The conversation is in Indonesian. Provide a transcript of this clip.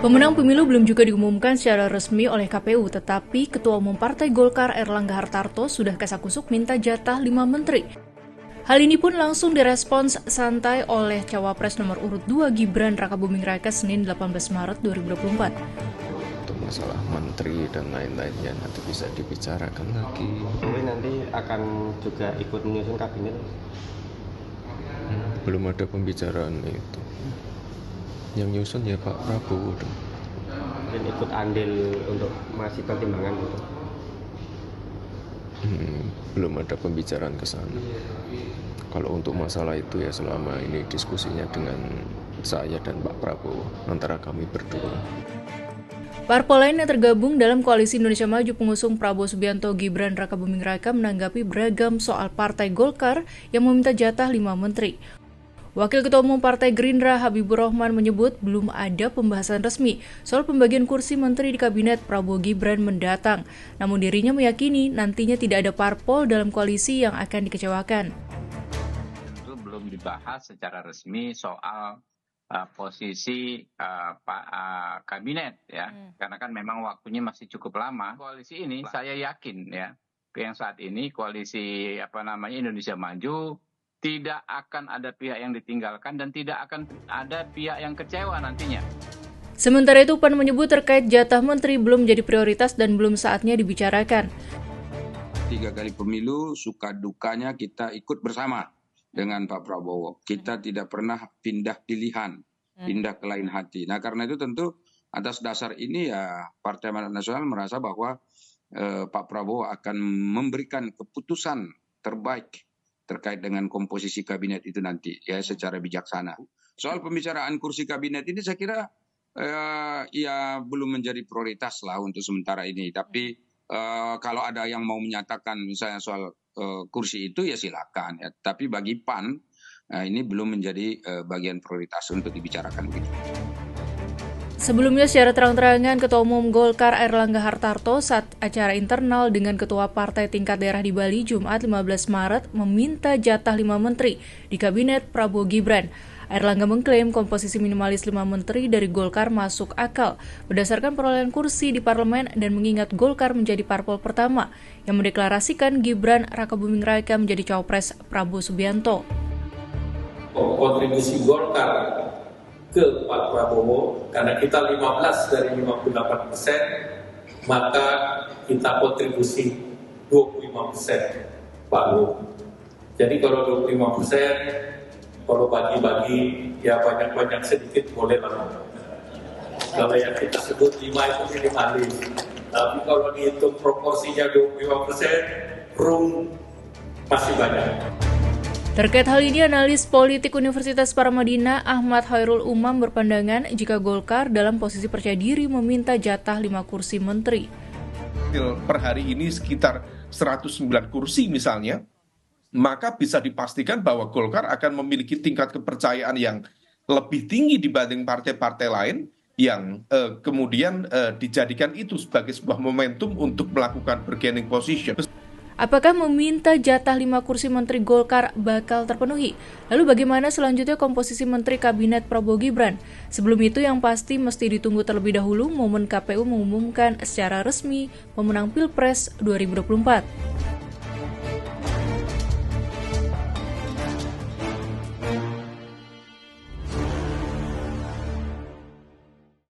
Pemenang pemilu belum juga diumumkan secara resmi oleh KPU, tetapi Ketua Umum Partai Golkar Airlangga Hartarto sudah kasakusuk minta jatah 5 menteri. Hal ini pun langsung direspons santai oleh Cawapres nomor urut 2 Gibran Rakabuming Raka Senin 18 Maret 2024. Untuk masalah menteri dan lain-lainnya nanti bisa dibicarakan lagi. Jokowi nanti akan juga ikut menyusun kabinet? Belum ada pembicaraan itu. Yang nyusun ya Pak Prabowo dong. Dan ikut andil untuk masih pertimbangan gitu? Belum ada pembicaraan ke sana. Kalau untuk masalah itu ya selama ini diskusinya dengan saya dan Pak Prabowo, antara kami berdua. Parpol lain yang tergabung dalam Koalisi Indonesia Maju pengusung Prabowo Subianto Gibran Rakabuming Raka menanggapi beragam soal Partai Golkar yang meminta jatah 5 menteri. Wakil Ketua Umum Partai Gerindra Habibur Rahman menyebut belum ada pembahasan resmi soal pembagian kursi menteri di Kabinet Prabowo Gibran mendatang. Namun dirinya meyakini nantinya tidak ada parpol dalam koalisi yang akan dikecewakan. Itu belum dibahas secara resmi soal posisi kabinet ya, karena kan memang waktunya masih cukup lama. Koalisi ini saya yakin ya, yang saat ini koalisi Indonesia Maju tidak akan ada pihak yang ditinggalkan dan tidak akan ada pihak yang kecewa nantinya. Sementara itu PAN menyebut terkait jatah menteri belum jadi prioritas dan belum saatnya dibicarakan. 3 kali pemilu suka dukanya kita ikut bersama dengan Pak Prabowo. Kita tidak pernah pindah pilihan, pindah ke lain hati. Nah karena itu tentu atas dasar ini ya Partai Amanat Nasional merasa bahwa Pak Prabowo akan memberikan keputusan terbaik terkait dengan komposisi kabinet itu nanti ya secara bijaksana. Soal pembicaraan kursi kabinet ini saya kira ya belum menjadi prioritas lah untuk sementara ini. Tapi kalau ada yang mau menyatakan misalnya soal kursi itu ya silakan ya. Tapi bagi PAN ini belum menjadi bagian prioritas untuk dibicarakan gitu. Sebelumnya secara terang-terangan Ketua Umum Golkar Airlangga Hartarto saat acara internal dengan Ketua Partai tingkat daerah di Bali Jumat 15 Maret meminta jatah 5 menteri di Kabinet Prabowo Gibran. Airlangga mengklaim komposisi minimalis 5 menteri dari Golkar masuk akal berdasarkan perolehan kursi di parlemen dan mengingat Golkar menjadi parpol pertama yang mendeklarasikan Gibran Rakabuming Raka menjadi cawapres Prabowo Subianto. Kontribusi Golkar ke Pak Prabowo, karena kita 15 dari 58%, maka kita kontribusi 25% Pak Prabowo. Jadi kalau 25%, kalau bagi-bagi ya banyak-banyak sedikit boleh lah. Kalau yang kita sebut 5 itu minimalis. Tapi kalau dihitung proporsinya 25%, room masih banyak. Terkait hal ini, analis politik Universitas Paramadina Ahmad Khairul Umam berpandangan jika Golkar dalam posisi percaya diri meminta jatah 5 kursi menteri. Per hari ini sekitar 109 kursi misalnya, maka bisa dipastikan bahwa Golkar akan memiliki tingkat kepercayaan yang lebih tinggi dibanding partai-partai lain yang kemudian dijadikan itu sebagai sebuah momentum untuk melakukan bargaining position. Apakah meminta jatah 5 kursi menteri Golkar bakal terpenuhi? Lalu bagaimana selanjutnya komposisi menteri kabinet Prabowo Gibran? Sebelum itu yang pasti mesti ditunggu terlebih dahulu momen KPU mengumumkan secara resmi pemenang Pilpres 2024.